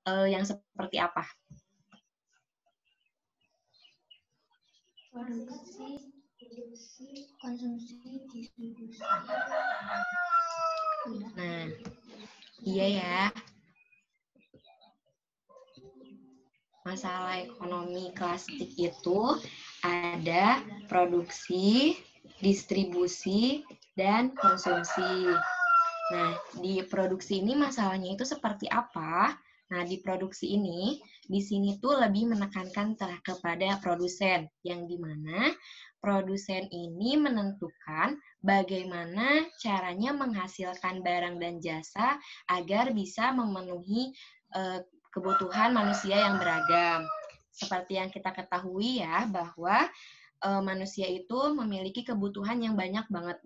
yang seperti apa? Produksi, konsumsi, distribusi. Nah, iya ya. Masalah ekonomi klasik itu ada produksi, distribusi, dan konsumsi. Nah, di produksi ini masalahnya itu seperti apa? Nah, di produksi ini, di sini tuh lebih menekankan kepada produsen, yang dimana produsen ini menentukan bagaimana caranya menghasilkan barang dan jasa agar bisa memenuhi kebutuhan manusia yang beragam. Seperti yang kita ketahui ya, bahwa manusia itu memiliki kebutuhan yang banyak banget,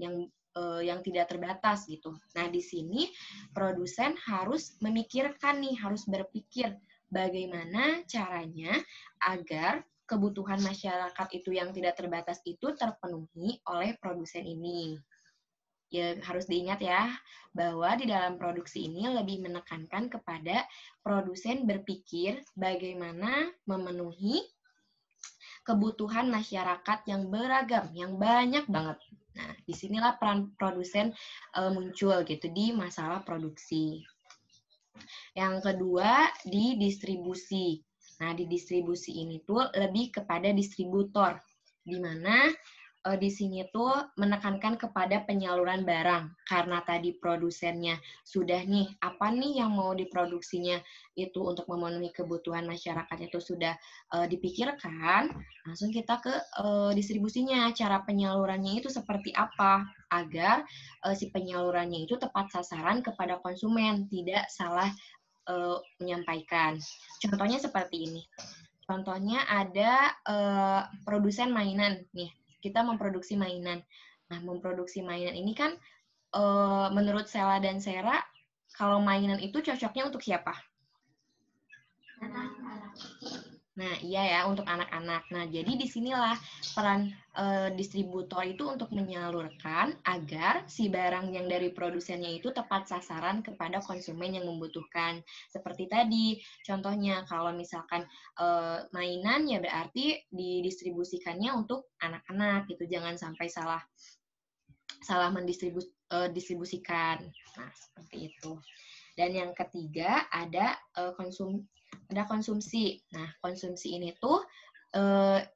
yang tidak terbatas gitu. Nah, di sini produsen harus memikirkan nih, harus berpikir bagaimana caranya agar kebutuhan masyarakat itu yang tidak terbatas itu terpenuhi oleh produsen ini. Ya, harus diingat ya, bahwa di dalam produksi ini lebih menekankan kepada produsen berpikir bagaimana memenuhi kebutuhan masyarakat yang beragam, yang banyak banget. Nah, disinilah peran produsen muncul gitu di masalah produksi. Yang kedua, di distribusi. Nah, di distribusi ini tuh lebih kepada distributor, di mana di sini tuh menekankan kepada penyaluran barang. Karena tadi produsennya sudah nih, apa nih yang mau diproduksinya itu untuk memenuhi kebutuhan masyarakat itu sudah dipikirkan, langsung kita ke distribusinya. Cara penyalurannya itu seperti apa? Agar si penyalurannya itu tepat sasaran kepada konsumen, tidak salah menyampaikan. Contohnya seperti ini. Contohnya ada produsen mainan nih. Kita memproduksi mainan. Nah, memproduksi mainan ini kan menurut Sela dan Sera, kalau mainan itu cocoknya untuk siapa? Anak-anak. Nah, iya ya, untuk anak-anak. Nah, jadi disinilah peran distributor itu untuk menyalurkan agar si barang yang dari produsennya itu tepat sasaran kepada konsumen yang membutuhkan. Seperti tadi, contohnya kalau misalkan mainan ya berarti didistribusikannya untuk anak-anak gitu. Jangan sampai salah mendistribusikan. Nah, seperti itu. Dan yang ketiga ada konsumsi. Nah, konsumsi ini tuh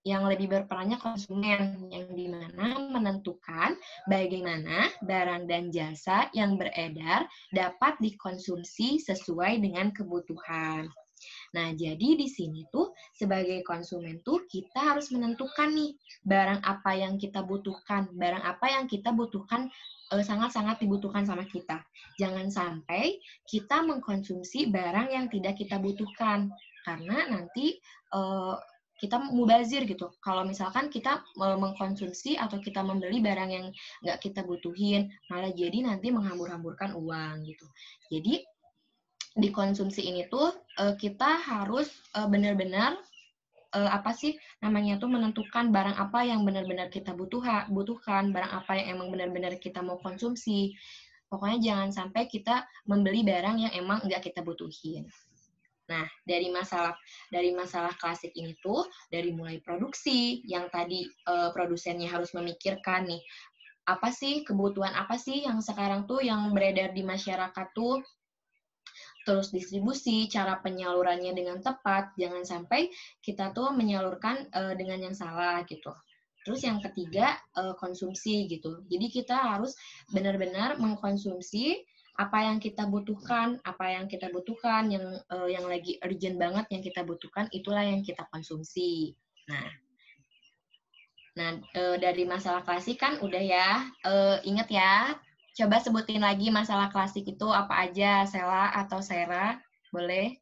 yang lebih berperannya konsumen, yang dimana menentukan bagaimana barang dan jasa yang beredar dapat dikonsumsi sesuai dengan kebutuhan. Nah, jadi di sini tuh sebagai konsumen tuh kita harus menentukan nih barang apa yang kita butuhkan, barang apa yang kita butuhkan sangat-sangat dibutuhkan sama kita. Jangan sampai kita mengkonsumsi barang yang tidak kita butuhkan, karena nanti kita mubazir gitu. Kalau misalkan kita mengkonsumsi atau kita membeli barang yang nggak kita butuhin, malah jadi nanti menghambur-hamburkan uang gitu. Jadi di konsumsi ini tuh kita harus benar-benar apa sih namanya tuh menentukan barang apa yang benar-benar kita butuhkan, barang apa yang emang benar-benar kita mau konsumsi. Pokoknya jangan sampai kita membeli barang yang emang nggak kita butuhin. Nah, dari masalah klasik ini tuh, dari mulai produksi, yang tadi produsennya harus memikirkan nih, apa sih kebutuhan apa sih yang sekarang tuh yang beredar di masyarakat tuh, terus distribusi, cara penyalurannya dengan tepat, jangan sampai kita tuh menyalurkan dengan yang salah gitu. Terus yang ketiga konsumsi gitu. Jadi kita harus benar-benar mengkonsumsi apa yang kita butuhkan, yang lagi urgent banget yang kita butuhkan itulah yang kita konsumsi. Nah, dari masalah klasik kan udah ya, ingat ya. Coba sebutin lagi masalah klasik itu apa aja, Sela atau Sera, boleh?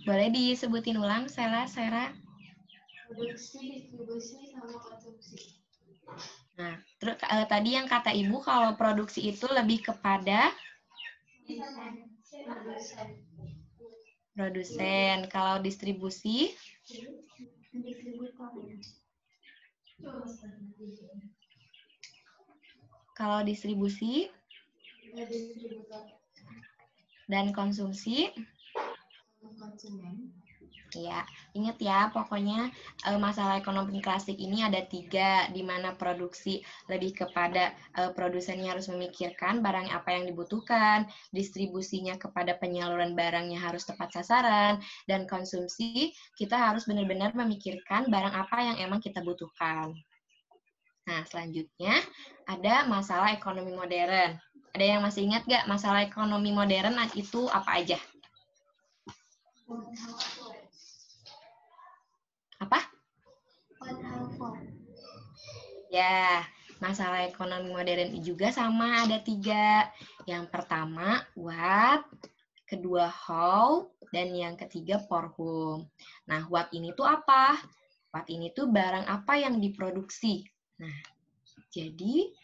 Boleh disebutin ulang, Sela, Sera? Produksi, distribusi, sama konsumsi. Nah, terus tadi yang kata Ibu kalau produksi itu lebih kepada produsen. Kalau distribusi? Distributor. Kalau distribusi dan konsumsi, konsumen. ya, ingat ya, pokoknya masalah ekonomi klasik ini ada 3, di mana produksi lebih kepada produsennya harus memikirkan barang apa yang dibutuhkan, distribusinya kepada penyaluran barangnya harus tepat sasaran, dan konsumsi kita harus benar-benar memikirkan barang apa yang emang kita butuhkan. Nah, selanjutnya ada masalah ekonomi modern. Ada yang masih ingat nggak masalah ekonomi modern itu apa aja? Apa? Ya, masalah ekonomi modern juga sama, ada 3. Yang pertama, what, kedua, how, dan yang ketiga, for whom. Nah, what ini tuh apa? What ini tuh barang apa yang diproduksi. Nah, jadi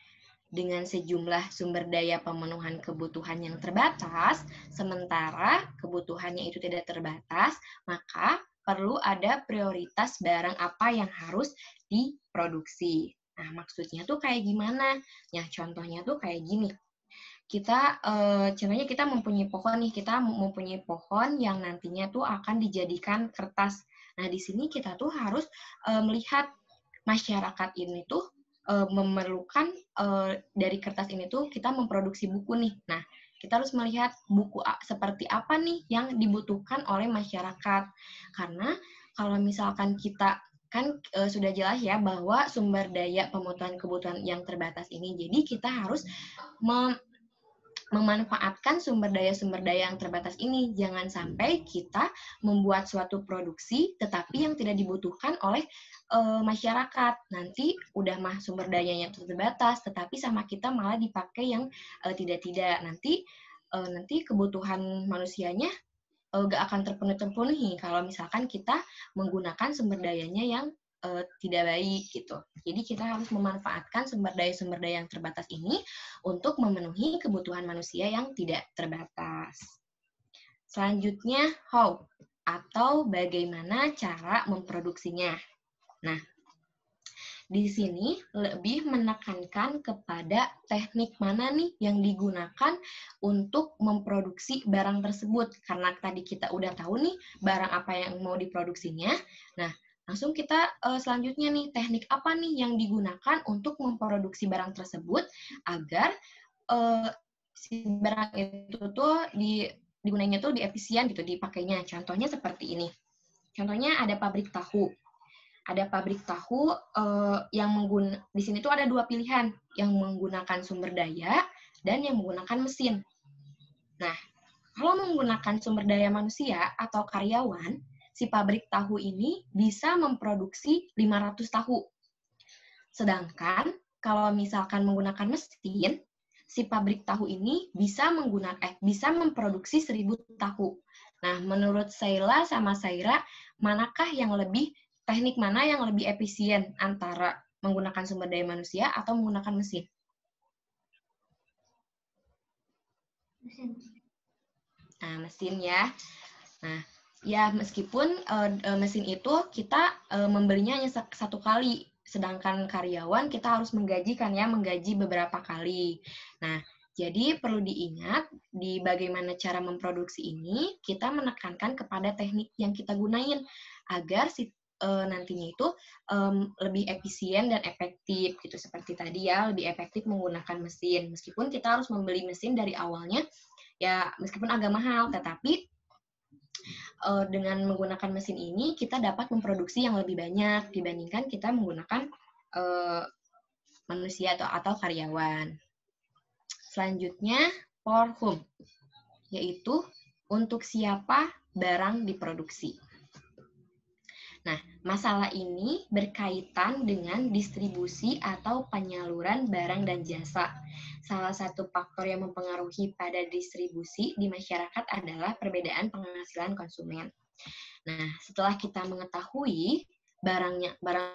dengan sejumlah sumber daya pemenuhan kebutuhan yang terbatas, sementara kebutuhannya itu tidak terbatas, maka perlu ada prioritas barang apa yang harus diproduksi. Nah, maksudnya tuh kayak gimana? Ya, contohnya tuh kayak gini. Contohnya kita mempunyai pohon nih, kita mempunyai pohon yang nantinya tuh akan dijadikan kertas. Nah, di sini kita tuh harus melihat masyarakat ini tuh memerlukan dari kertas ini tuh kita memproduksi buku nih. Nah, kita harus melihat buku seperti apa nih yang dibutuhkan oleh masyarakat. Karena kalau misalkan kita kan sudah jelas ya bahwa sumber daya pemenuhan kebutuhan yang terbatas ini, jadi kita harus memanfaatkan sumber daya yang terbatas ini. Jangan sampai kita membuat suatu produksi tetapi yang tidak dibutuhkan oleh masyarakat. Nanti udah mah sumber dayanya terbatas tetapi sama kita malah dipakai yang tidak-tidak. Nanti kebutuhan manusianya nggak akan terpenuhi kalau misalkan kita menggunakan sumber dayanya yang tidak baik gitu. Jadi kita harus memanfaatkan sumber daya yang terbatas ini untuk memenuhi kebutuhan manusia yang tidak terbatas. Selanjutnya, how atau bagaimana cara memproduksinya. Nah, di sini lebih menekankan kepada teknik mana nih yang digunakan untuk memproduksi barang tersebut. Karena tadi kita udah tahu nih barang apa yang mau diproduksinya. Nah, langsung kita selanjutnya nih, teknik apa nih yang digunakan untuk memproduksi barang tersebut agar si barang itu tuh digunainya tuh diefisien gitu, dipakainya. Contohnya seperti ini. Contohnya ada pabrik tahu. Ada pabrik tahu yang di sini tuh ada 2 pilihan, yang menggunakan sumber daya dan yang menggunakan mesin. Nah, kalau menggunakan sumber daya manusia atau karyawan, si pabrik tahu ini bisa memproduksi 500 tahu. Sedangkan kalau misalkan menggunakan mesin, si pabrik tahu ini bisa memproduksi 1000 tahu. Nah, menurut Sheila sama Saira, manakah yang teknik mana yang lebih efisien antara menggunakan sumber daya manusia atau menggunakan mesin? Mesin. Nah, mesin ya. Nah, ya meskipun mesin itu kita membelinya hanya satu kali, sedangkan karyawan kita harus menggaji beberapa kali. Nah, jadi perlu diingat di bagaimana cara memproduksi ini, kita menekankan kepada teknik yang kita gunain agar nantinya itu lebih efisien dan efektif gitu. Seperti tadi ya, lebih efektif menggunakan mesin. Meskipun kita harus membeli mesin dari awalnya, ya meskipun agak mahal, tetapi dengan menggunakan mesin ini kita dapat memproduksi yang lebih banyak dibandingkan kita menggunakan manusia atau karyawan. Selanjutnya, for whom, yaitu untuk siapa barang diproduksi. Nah, masalah ini berkaitan dengan distribusi atau penyaluran barang dan jasa. Salah satu faktor yang mempengaruhi pada distribusi di masyarakat adalah perbedaan penghasilan konsumen. Nah, setelah kita mengetahui barang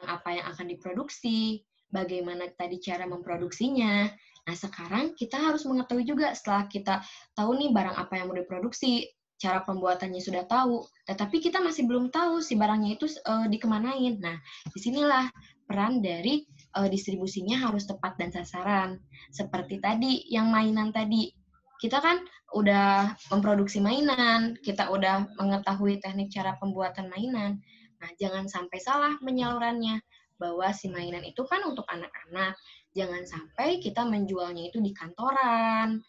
apa yang akan diproduksi, bagaimana tadi cara memproduksinya, nah sekarang kita harus mengetahui juga setelah kita tahu nih barang apa yang mau diproduksi, cara pembuatannya sudah tahu, tetapi kita masih belum tahu si barangnya itu dikemanain. Nah, disinilah peran dari distribusinya harus tepat dan sasaran. Seperti tadi, yang mainan tadi. Kita kan udah memproduksi mainan, kita udah mengetahui teknik cara pembuatan mainan. Nah, jangan sampai salah penyalurannya, bahwa si mainan itu kan untuk anak-anak. Jangan sampai kita menjualnya itu di kantoran,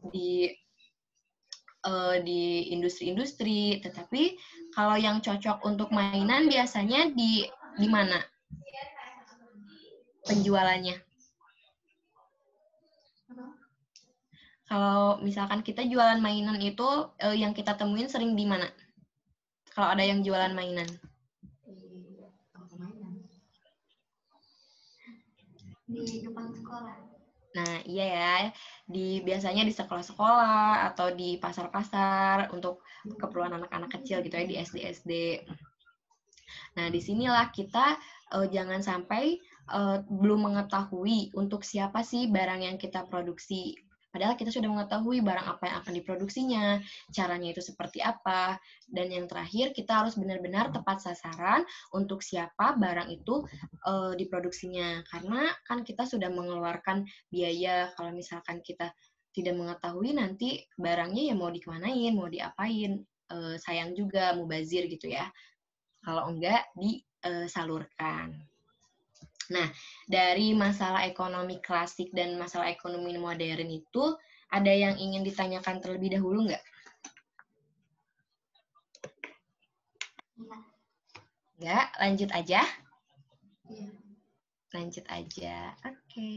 di industri-industri, tetapi kalau yang cocok untuk mainan biasanya di mana penjualannya? Kalau misalkan kita jualan mainan itu yang kita temuin sering di mana? Kalau ada yang jualan mainan? Di depan sekolah. Nah, iya ya. Biasanya di sekolah-sekolah atau di pasar-pasar untuk keperluan anak-anak kecil gitu ya, di SD-SD. Nah, disinilah kita jangan sampai belum mengetahui untuk siapa sih barang yang kita produksi. Padahal kita sudah mengetahui barang apa yang akan diproduksinya, caranya itu seperti apa, dan yang terakhir kita harus benar-benar tepat sasaran untuk siapa barang itu diproduksinya. Karena kan kita sudah mengeluarkan biaya, kalau misalkan kita tidak mengetahui nanti barangnya ya mau dikemanain, mau diapain, sayang juga, mubazir gitu ya. Kalau enggak, disalurkan. Nah, dari masalah ekonomi klasik dan masalah ekonomi modern itu, ada yang ingin ditanyakan terlebih dahulu nggak? Nggak, lanjut aja? Iya. Lanjut aja, oke.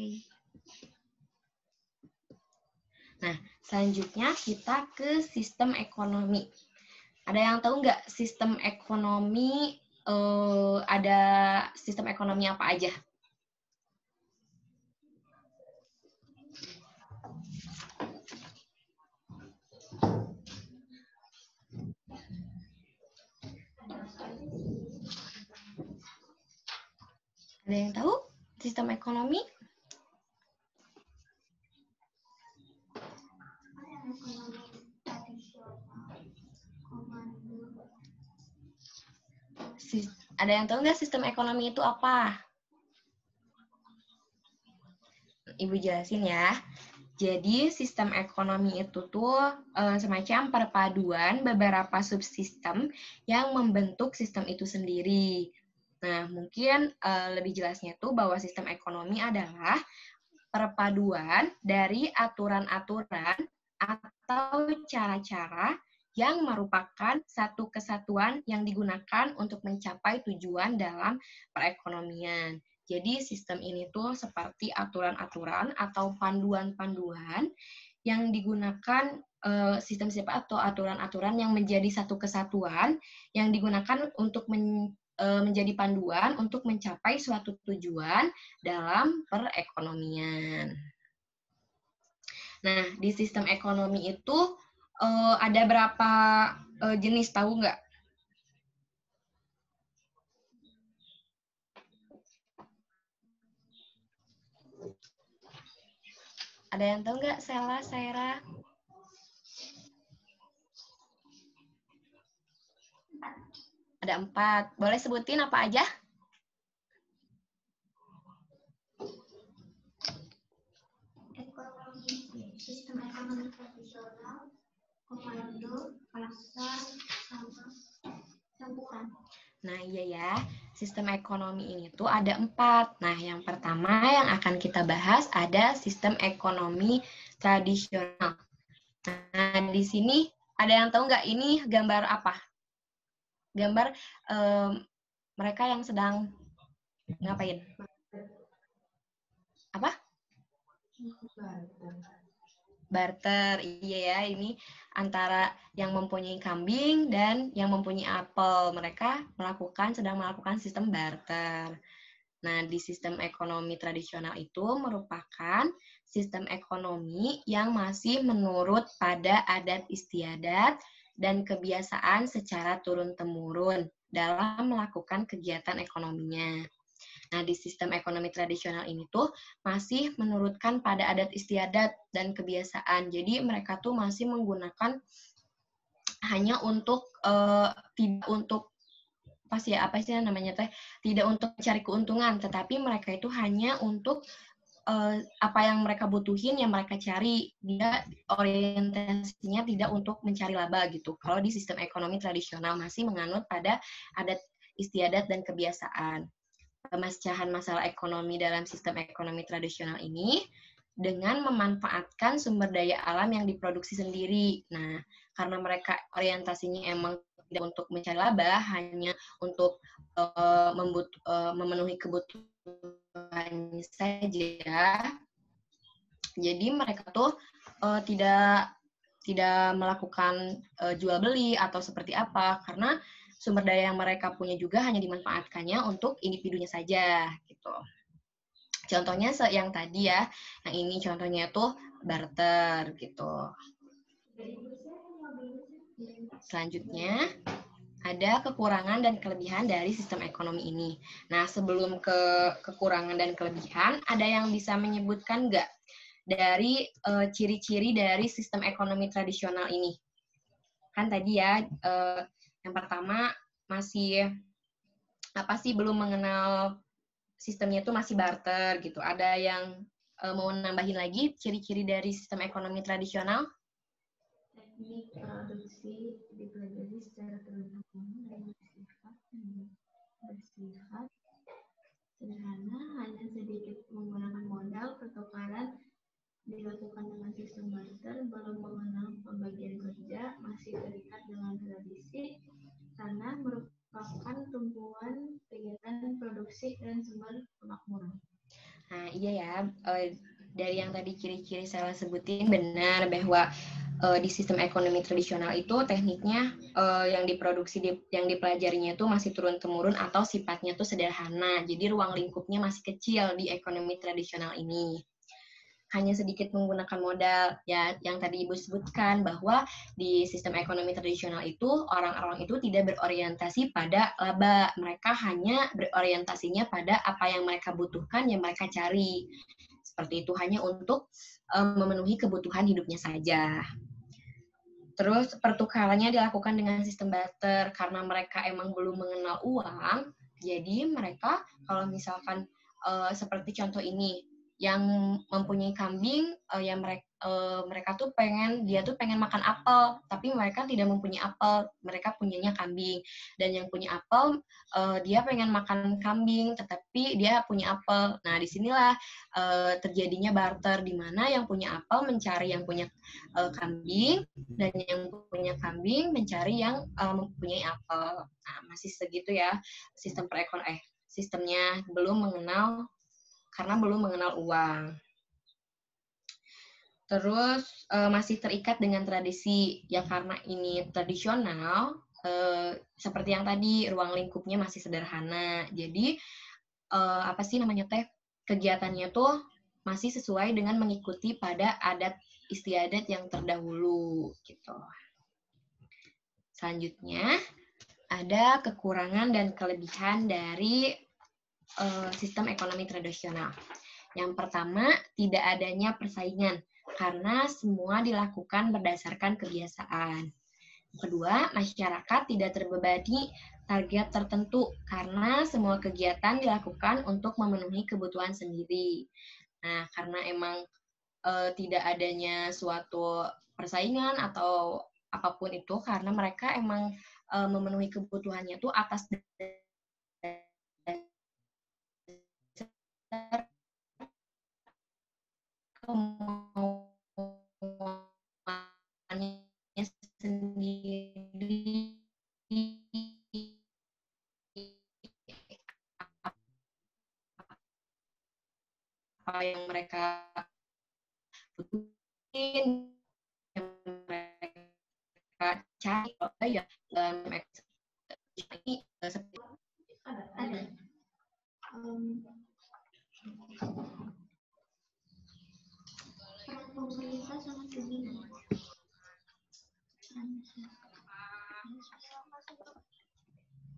Nah, selanjutnya kita ke sistem ekonomi. Ada yang tahu nggak sistem ekonomi, ada sistem ekonomi apa aja? Ada yang tahu sistem ekonomi? Ada yang tahu nggak sistem ekonomi itu apa? Ibu jelasin ya. Jadi sistem ekonomi itu tuh semacam perpaduan beberapa subsistem yang membentuk sistem itu sendiri. Nah, mungkin lebih jelasnya tuh bahwa sistem ekonomi adalah perpaduan dari aturan-aturan atau cara-cara yang merupakan satu kesatuan yang digunakan untuk mencapai tujuan dalam perekonomian. Jadi sistem ini tuh seperti aturan-aturan atau panduan-panduan yang digunakan sistem atau aturan-aturan yang menjadi satu kesatuan yang digunakan untuk menjadi panduan untuk mencapai suatu tujuan dalam perekonomian. Nah, di sistem ekonomi itu ada berapa jenis, tahu nggak? Ada yang tahu nggak, Sela, Saira? Ada 4. Boleh sebutin apa aja? Sistem ekonomi tradisional, komando, pasar, sama campuran. Nah, iya ya. Sistem ekonomi ini tuh ada 4. Nah, yang pertama yang akan kita bahas ada sistem ekonomi tradisional. Nah, di sini ada yang tahu nggak ini gambar apa? Gambar mereka yang sedang ngapain? Apa? Barter. Iya ya, ini antara yang mempunyai kambing dan yang mempunyai apel. Mereka sedang melakukan sistem barter. Nah, di sistem ekonomi tradisional itu merupakan sistem ekonomi yang masih menurut pada adat istiadat dan kebiasaan secara turun-temurun dalam melakukan kegiatan ekonominya. Nah, di sistem ekonomi tradisional ini tuh masih menurutkan pada adat istiadat dan kebiasaan. Jadi mereka tuh masih menggunakan hanya untuk tidak untuk apa sih namanya teh, tidak untuk mencari keuntungan, tetapi mereka itu hanya untuk apa yang mereka butuhin, yang mereka cari. Dia orientasinya tidak untuk mencari laba gitu. Kalau di sistem ekonomi tradisional masih menganut pada adat istiadat dan kebiasaan. Pemecahan masalah ekonomi dalam sistem ekonomi tradisional ini dengan memanfaatkan sumber daya alam yang diproduksi sendiri. Nah, karena mereka orientasinya emang tidak untuk mencari laba, hanya untuk memenuhi kebutuhan saja. Jadi mereka tuh tidak melakukan jual beli atau seperti apa, karena sumber daya yang mereka punya juga hanya dimanfaatkannya untuk individunya saja gitu. Contohnya yang tadi ya, yang ini contohnya tuh barter gitu. Selanjutnya, ada kekurangan dan kelebihan dari sistem ekonomi ini. Nah, sebelum ke kekurangan dan kelebihan, ada yang bisa menyebutkan nggak dari ciri-ciri dari sistem ekonomi tradisional ini? Kan tadi ya, yang pertama masih belum mengenal sistemnya itu masih barter gitu. Ada yang mau nambahin lagi ciri-ciri dari sistem ekonomi tradisional? Teknik produksi dipelajari secara terus-menerus dan bersifat sederhana, hanya sedikit menggunakan modal. Pertukaran dilakukan dengan sistem barter, belum mengenal pembagian kerja, masih terikat dengan tradisi karena merupakan tumpuan kegiatan produksi dan sumber kemakmuran. Nah, iya ya, dari yang tadi ciri-ciri saya sebutin benar bahwa di sistem ekonomi tradisional itu tekniknya yang dipelajarinya itu masih turun-temurun atau sifatnya tuh sederhana. Jadi ruang lingkupnya masih kecil di ekonomi tradisional ini. Hanya sedikit menggunakan modal, ya yang tadi Ibu sebutkan bahwa di sistem ekonomi tradisional itu orang-orang itu tidak berorientasi pada laba, mereka hanya berorientasinya pada apa yang mereka butuhkan, yang mereka cari. Seperti itu, hanya untuk memenuhi kebutuhan hidupnya saja. Terus pertukarannya dilakukan dengan sistem barter karena mereka emang belum mengenal uang, jadi mereka kalau misalkan seperti contoh ini, yang mempunyai kambing, yang mereka tuh dia tuh pengen makan apel, tapi mereka tidak mempunyai apel, mereka punyanya kambing. Dan yang punya apel, dia pengen makan kambing, tetapi dia punya apel. Nah, disinilah terjadinya barter, di mana yang punya apel mencari yang punya kambing, dan yang punya kambing mencari yang mempunyai apel. Nah, masih segitu ya sistemnya karena belum mengenal uang. Terus masih terikat dengan tradisi, ya karena ini tradisional, seperti yang tadi ruang lingkupnya masih sederhana. Jadi kegiatannya tuh masih sesuai dengan mengikuti pada adat istiadat yang terdahulu gitu. Selanjutnya ada kekurangan dan kelebihan dari sistem ekonomi tradisional. Yang pertama, tidak adanya persaingan karena semua dilakukan berdasarkan kebiasaan. Kedua, masyarakat tidak terbebani target tertentu karena semua kegiatan dilakukan untuk memenuhi kebutuhan sendiri. Nah, karena emang tidak adanya suatu persaingan atau apapun itu, karena mereka emang memenuhi kebutuhannya itu atas kemauannya sendiri, apa yang mereka butuhin, yang mereka cari, ya dalam ini seperti ada. Peran pemerintah sangat tinggi.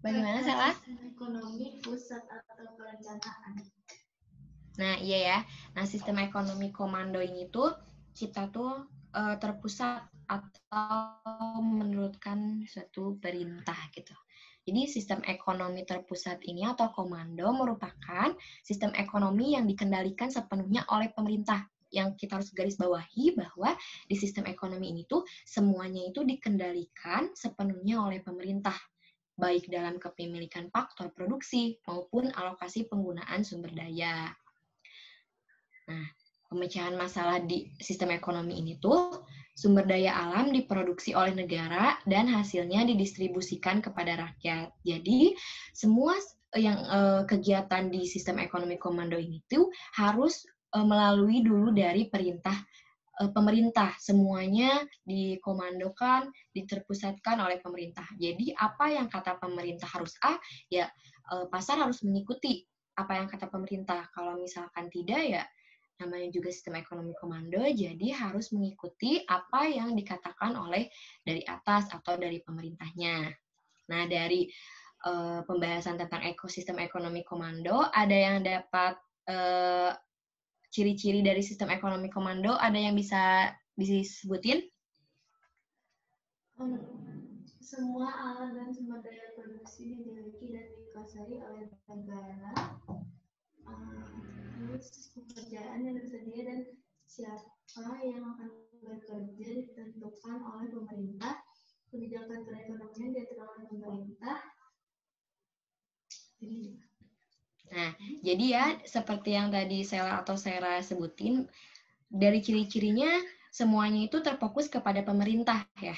Bagaimana salah? Ekonomi pusat atau perencanaan. Nah, iya ya. Nah, sistem ekonomi komando ini tuh kita tuh terpusat atau menurutkan suatu perintah gitu. Jadi sistem ekonomi terpusat ini atau komando merupakan sistem ekonomi yang dikendalikan sepenuhnya oleh pemerintah. Yang kita harus garis bawahi bahwa di sistem ekonomi ini tuh semuanya itu dikendalikan sepenuhnya oleh pemerintah, baik dalam kepemilikan faktor produksi maupun alokasi penggunaan sumber daya. Nah, pemecahan masalah di sistem ekonomi ini tuh sumber daya alam diproduksi oleh negara dan hasilnya didistribusikan kepada rakyat. Jadi, semua yang kegiatan di sistem ekonomi komando ini tuh harus melalui dulu dari perintah pemerintah. Semuanya dikomandokan, diterpusatkan oleh pemerintah. Jadi, apa yang kata pemerintah harus A, ya pasar harus mengikuti apa yang kata pemerintah. Kalau misalkan tidak, ya namanya juga sistem ekonomi komando, jadi harus mengikuti apa yang dikatakan oleh dari atas atau dari pemerintahnya. Nah, dari pembahasan tentang ekosistem ekonomi komando, ada yang dapat ciri-ciri dari sistem ekonomi komando, ada yang bisa disebutin? Semua alat dan sumber daya produksi dimiliki dan dikuasai oleh negara. Terus pekerjaan yang tersedia dan siapa yang akan bekerja ditentukan oleh pemerintah. Kebijakan perekonomian diatur oleh pemerintah. Nah, jadi ya seperti yang tadi Sela atau Sera sebutin, dari ciri-cirinya semuanya itu terfokus kepada pemerintah ya.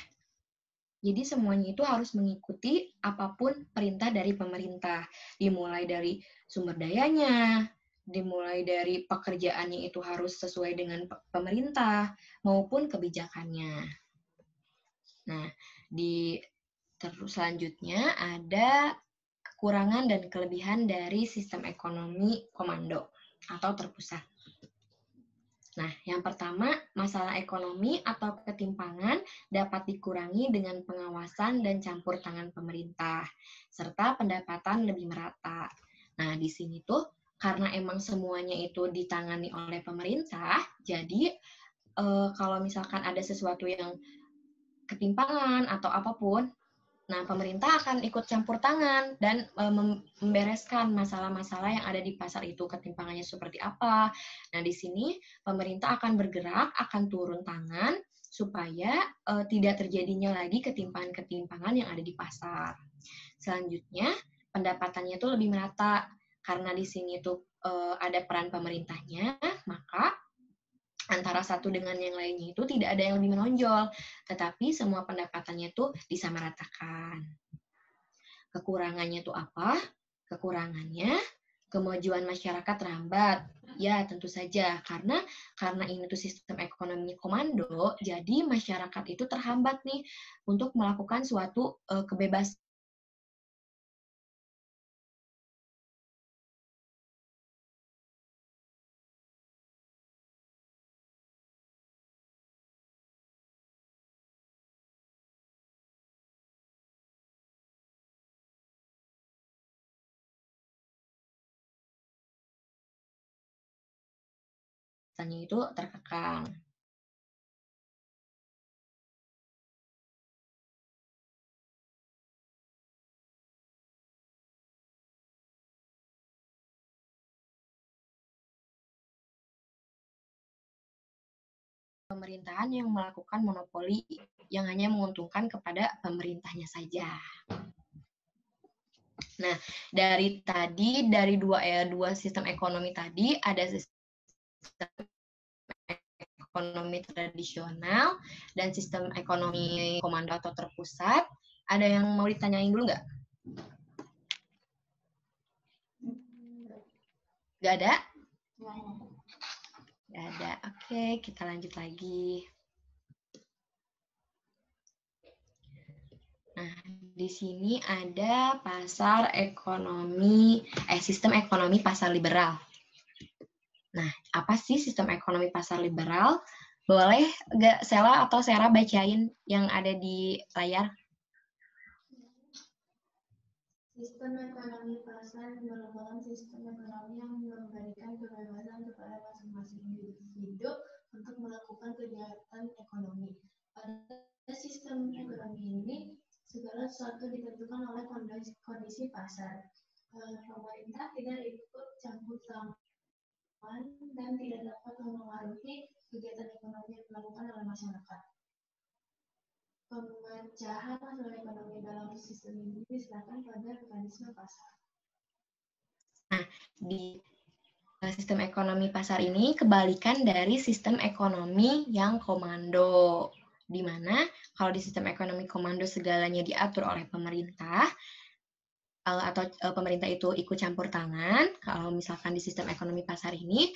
Jadi semuanya itu harus mengikuti apapun perintah dari pemerintah. Dimulai dari sumber dayanya, dimulai dari pekerjaannya itu harus sesuai dengan pemerintah, maupun kebijakannya. Nah, terus selanjutnya ada kekurangan dan kelebihan dari sistem ekonomi komando atau terpusat. Nah, yang pertama, masalah ekonomi atau ketimpangan dapat dikurangi dengan pengawasan dan campur tangan pemerintah, serta pendapatan lebih merata. Nah, di sini tuh, karena emang semuanya itu ditangani oleh pemerintah, jadi kalau misalkan ada sesuatu yang ketimpangan atau apapun, nah, pemerintah akan ikut campur tangan dan membereskan masalah-masalah yang ada di pasar itu, ketimpangannya seperti apa. Nah, di sini pemerintah akan bergerak, akan turun tangan supaya tidak terjadinya lagi ketimpangan-ketimpangan yang ada di pasar. Selanjutnya, pendapatannya itu lebih merata. Karena di sini tuh ada peran pemerintahnya, maka antara satu dengan yang lainnya itu tidak ada yang lebih menonjol, tetapi semua pendapatannya itu disamaratakan. Kekurangannya itu apa? Kekurangannya, kemajuan masyarakat terhambat. Ya, tentu saja. Karena ini tuh sistem ekonomi komando, jadi masyarakat itu terhambat nih untuk melakukan suatu kebebasan. Itu terkekang. Pemerintahan yang melakukan monopoli yang hanya menguntungkan kepada pemerintahnya saja. Nah, dari dua sistem ekonomi tadi, ada sistem ekonomi tradisional dan sistem ekonomi komando atau terpusat. Ada yang mau ditanyain dulu nggak? Nggak ada? Nggak ada. Oke, kita lanjut lagi. Nah, di sini ada sistem ekonomi pasar liberal. Nah, apa sih sistem ekonomi pasar liberal? Boleh nggak Sela atau Sera bacain yang ada di layar? Sistem ekonomi pasar merupakan sistem ekonomi yang memberikan kebebasan kepada masing-masing individu untuk melakukan kegiatan ekonomi. Pada sistem ekonomi ini, segala sesuatu ditentukan oleh kondisi pasar. Pemerintah tidak ikut campur tangan dan tidak dapat memengaruhi kegiatan ekonomi yang dilakukan oleh masyarakat. Pemecahan masalah ekonomi dalam sistem ini diserahkan pada mekanisme pasar. Nah, di sistem ekonomi pasar ini kebalikan dari sistem ekonomi yang komando, di mana kalau di sistem ekonomi komando segalanya diatur oleh pemerintah, atau pemerintah itu ikut campur tangan. Kalau misalkan di sistem ekonomi pasar ini,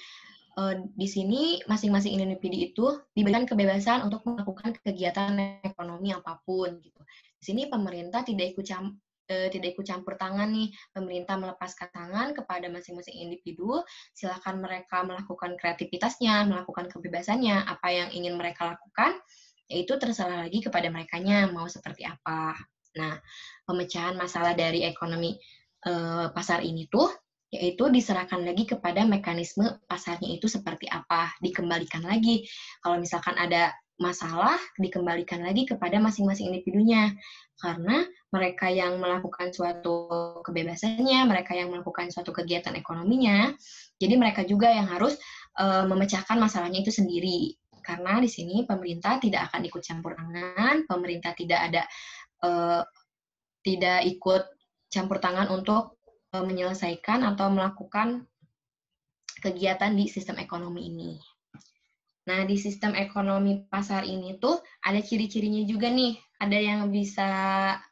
di sini masing-masing individu itu diberikan kebebasan untuk melakukan kegiatan ekonomi apapun gitu. Di sini pemerintah tidak ikut campur tangan nih. Pemerintah melepaskan tangan kepada masing-masing individu, silakan mereka melakukan kreativitasnya, melakukan kebebasannya, apa yang ingin mereka lakukan, yaitu terserah lagi kepada merekanya mau seperti apa. Nah, pemecahan masalah dari ekonomi pasar ini tuh yaitu diserahkan lagi kepada mekanisme pasarnya itu seperti apa, dikembalikan lagi. Kalau misalkan ada masalah, dikembalikan lagi kepada masing-masing individunya. Karena mereka yang melakukan suatu kebebasannya, mereka yang melakukan suatu kegiatan ekonominya, jadi mereka juga yang harus memecahkan masalahnya itu sendiri. Karena di sini pemerintah tidak akan ikut campur tangan, pemerintah tidak ikut campur tangan untuk menyelesaikan atau melakukan kegiatan di sistem ekonomi ini. Nah, di sistem ekonomi pasar ini tuh ada ciri-cirinya juga nih. Ada yang bisa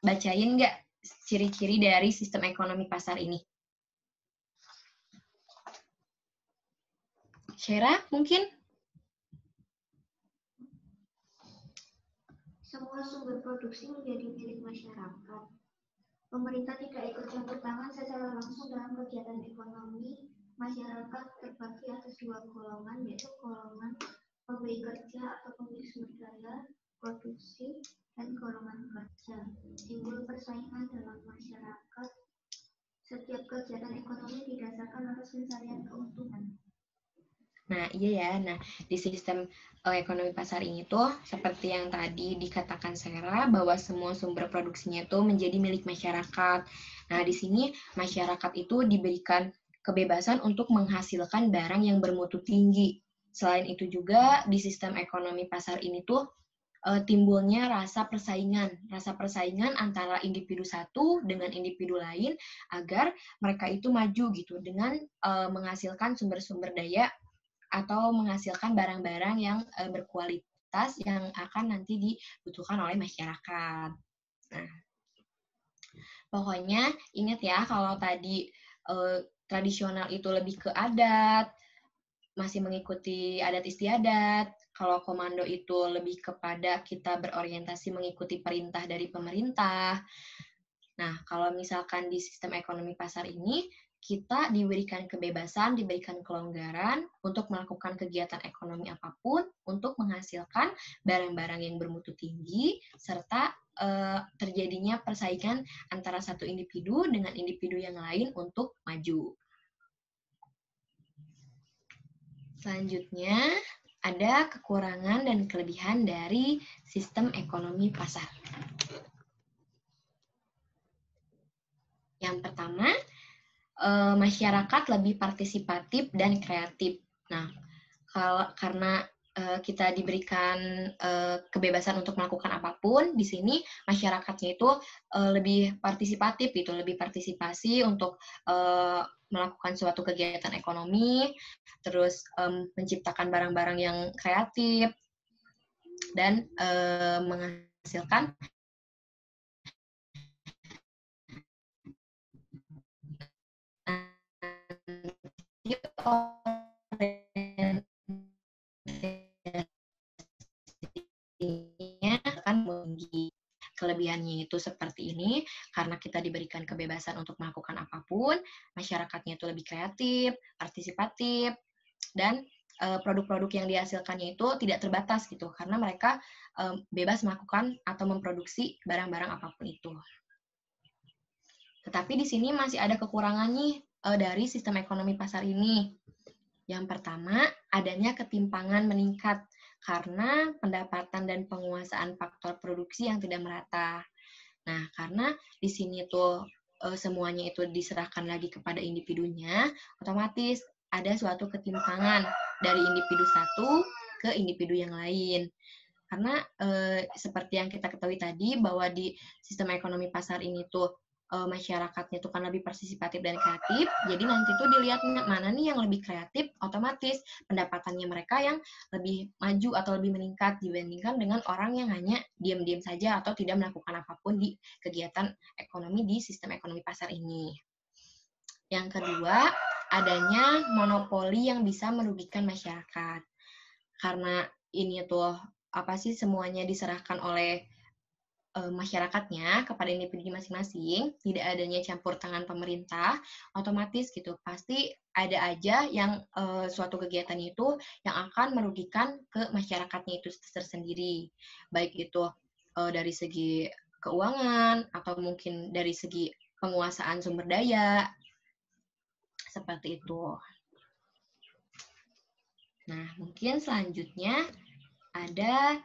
bacain nggak ciri-ciri dari sistem ekonomi pasar ini? Syera, mungkin? Semua sumber produksi menjadi milik masyarakat. Pemerintah tidak ikut campur tangan secara langsung dalam kegiatan ekonomi. Masyarakat terbagi atas dua golongan, yaitu golongan pemberi kerja atau pemilik sumber daya produksi dan golongan kerja. Timbul persaingan dalam masyarakat. Setiap kegiatan ekonomi didasarkan atas pencarian keuntungan. Nah, iya ya. Nah, di sistem ekonomi pasar ini tuh, seperti yang tadi dikatakan Sera, bahwa semua sumber produksinya itu menjadi milik masyarakat. Nah, di sini masyarakat itu diberikan kebebasan untuk menghasilkan barang yang bermutu tinggi. Selain itu juga, di sistem ekonomi pasar ini tuh, timbulnya rasa persaingan antara individu satu dengan individu lain, agar mereka itu maju gitu, dengan menghasilkan sumber-sumber daya atau menghasilkan barang-barang yang berkualitas yang akan nanti dibutuhkan oleh masyarakat. Nah, pokoknya ingat ya, kalau tadi tradisional itu lebih ke adat, masih mengikuti adat istiadat. Kalau komando itu lebih kepada kita berorientasi mengikuti perintah dari pemerintah. Nah, kalau misalkan di sistem ekonomi pasar ini, kita diberikan kebebasan, diberikan kelonggaran untuk melakukan kegiatan ekonomi apapun, untuk menghasilkan barang-barang yang bermutu tinggi, serta terjadinya persaingan antara satu individu dengan individu yang lain untuk maju. Selanjutnya, ada kekurangan dan kelebihan dari sistem ekonomi pasar. Yang pertama, masyarakat lebih partisipatif dan kreatif. Nah, karena kita diberikan kebebasan untuk melakukan apapun, di sini masyarakatnya itu lebih partisipatif gitu, lebih partisipasi untuk melakukan suatu kegiatan ekonomi, terus menciptakan barang-barang yang kreatif dan menghasilkan akan tinggi. Kelebihannya itu seperti ini, karena kita diberikan kebebasan untuk melakukan apapun, masyarakatnya itu lebih kreatif, partisipatif, dan produk-produk yang dihasilkannya itu tidak terbatas gitu, karena mereka bebas melakukan atau memproduksi barang-barang apapun itu. Tetapi di sini masih ada kekurangan nih dari sistem ekonomi pasar ini. Yang pertama, adanya ketimpangan meningkat karena pendapatan dan penguasaan faktor produksi yang tidak merata. Nah, karena di sini tuh semuanya itu diserahkan lagi kepada individunya, otomatis ada suatu ketimpangan dari individu satu ke individu yang lain. Karena seperti yang kita ketahui tadi, bahwa di sistem ekonomi pasar ini tuh masyarakatnya itu kan lebih partisipatif dan kreatif, jadi nanti tuh dilihat mana nih yang lebih kreatif, otomatis pendapatannya mereka yang lebih maju atau lebih meningkat dibandingkan dengan orang yang hanya diam-diam saja atau tidak melakukan apapun di kegiatan ekonomi di sistem ekonomi pasar ini. Yang kedua, adanya monopoli yang bisa merugikan masyarakat. Karena ini tuh semuanya diserahkan oleh masyarakatnya kepada individu masing-masing, tidak adanya campur tangan pemerintah, otomatis gitu pasti ada aja yang suatu kegiatan itu yang akan merugikan ke masyarakatnya itu tersendiri, baik itu dari segi keuangan atau mungkin dari segi penguasaan sumber daya, seperti itu. Nah, mungkin selanjutnya ada